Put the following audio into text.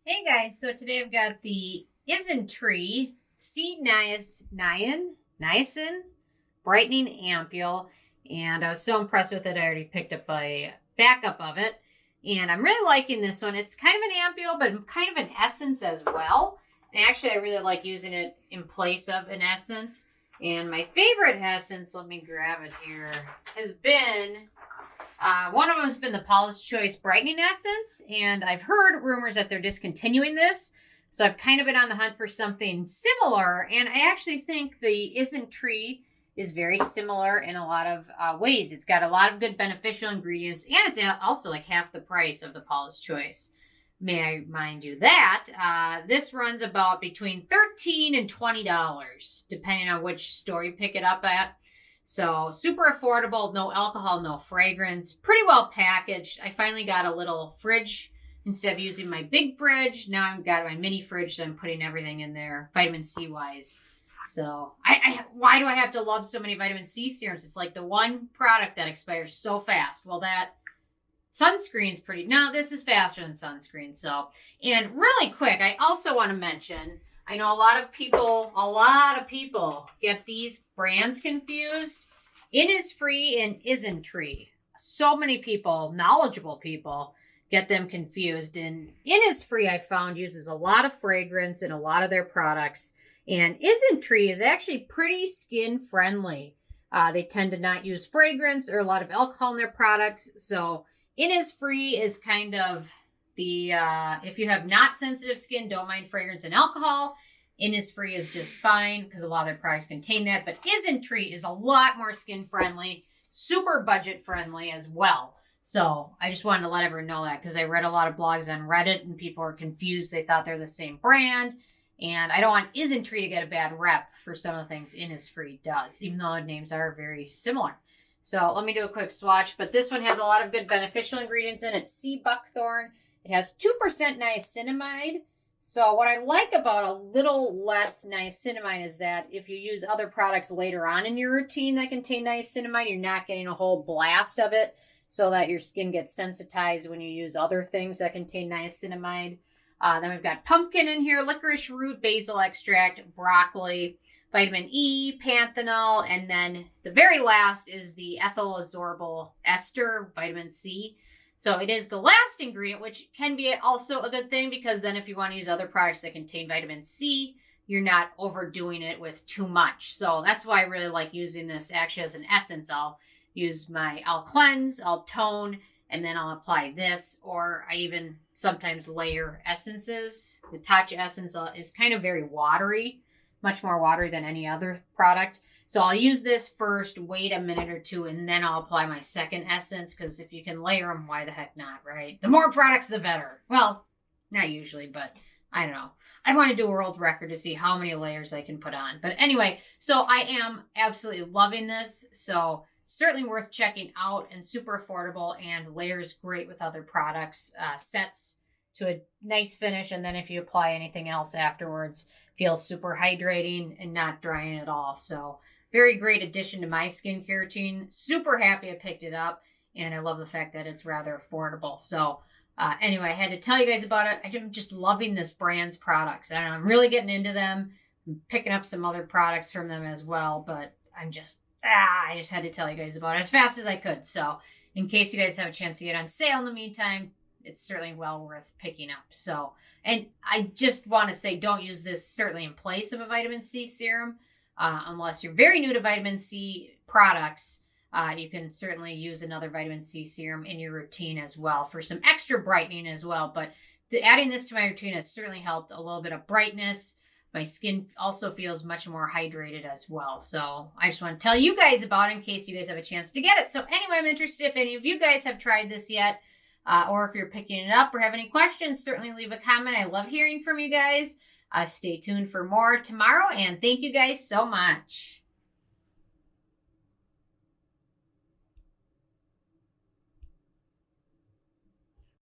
Hey guys, so today I've got the Isntree C-Niacin Brightening Ampule, and I was so impressed with it I already picked up a backup of it, and I'm really liking this one. It's kind of an ampule, but kind of an essence as well. And actually, I really like using it in place of an essence. And my favorite essence, let me grab it here, has been one of them has been the Paula's Choice Brightening Essence, and I've heard rumors that they're discontinuing this, so I've kind of been on the hunt for something similar, and I actually think the Isntree is very similar in a lot of ways. It's got a lot of good beneficial ingredients, and it's also like half the price of the Paula's Choice. May I mind you that this runs about between $13 and $20, depending on which store you pick it up at. So super affordable, no alcohol, no fragrance, pretty well packaged. I finally got a little fridge instead of using my big fridge. Now I've got my mini fridge, so I'm putting everything in there, vitamin C wise. So why do I have to love so many vitamin C serums? It's like the one product that expires so fast. Well, that sunscreen's pretty, no, this is faster than sunscreen. So, and really quick, I also want to mention, I know a lot of people get these brands confused. Innisfree and Isntree. So many people, knowledgeable people, get them confused. And Innisfree, I found, uses a lot of fragrance in a lot of their products. And Isntree is actually pretty skin friendly. They tend to not use fragrance or a lot of alcohol in their products. So Innisfree is kind of the, if you have not sensitive skin, don't mind fragrance and alcohol. Innisfree is just fine because a lot of their products contain that. But Isntree is a lot more skin friendly, super budget friendly as well. So I just wanted to let everyone know that because I read a lot of blogs on Reddit and people are confused. They thought they're the same brand. And I don't want Isntree to get a bad rep for some of the things Innisfree does, even though the names are very similar. So let me do a quick swatch. But this one has a lot of good beneficial ingredients in it. Sea buckthorn. It has 2% niacinamide. So what I like about a little less niacinamide is that if you use other products later on in your routine that contain niacinamide, you're not getting a whole blast of it so that your skin gets sensitized when you use other things that contain niacinamide. Then we've got pumpkin in here, licorice root, basil extract, broccoli, vitamin E, panthenol, and then the very last is the ethyl ascorbyl ester, vitamin C. So it is the last ingredient, which can be also a good thing because then if you want to use other products that contain vitamin C, you're not overdoing it with too much. So that's why I really like using this actually as an essence. I'll cleanse, I'll tone, and then I'll apply this, or I even sometimes layer essences. The Touch essence is kind of very watery, much more watery than any other product. So I'll use this first, wait a minute or two, and then I'll apply my second essence, because if you can layer them, why the heck not, right? The more products, the better. Well, not usually, but I don't know. I want to do a world record to see how many layers I can put on. But anyway, so I am absolutely loving this. So certainly worth checking out and super affordable and layers great with other products. Sets to a nice finish, and then if you apply anything else afterwards, feels super hydrating and not drying at all. So very great addition to my skincare routine. Super happy I picked it up, and I love the fact that it's rather affordable. So anyway, I had to tell you guys about it. I'm just loving this brand's products. I don't know, I'm really getting into them. I'm picking up some other products from them as well, but I just had to tell you guys about it as fast as I could. So in case you guys have a chance to get on sale in the meantime, it's certainly well worth picking up. So, and I just want to say, don't use this certainly in place of a vitamin C serum. Unless you're very new to vitamin C products, you can certainly use another vitamin C serum in your routine as well for some extra brightening as well. But adding this to my routine has certainly helped a little bit of brightness. My skin also feels much more hydrated as well. So I just want to tell you guys about it in case you guys have a chance to get it. So anyway, I'm interested if any of you guys have tried this yet, or if you're picking it up or have any questions, certainly leave a comment. I love hearing from you guys. Stay tuned for more tomorrow, and thank you guys so much.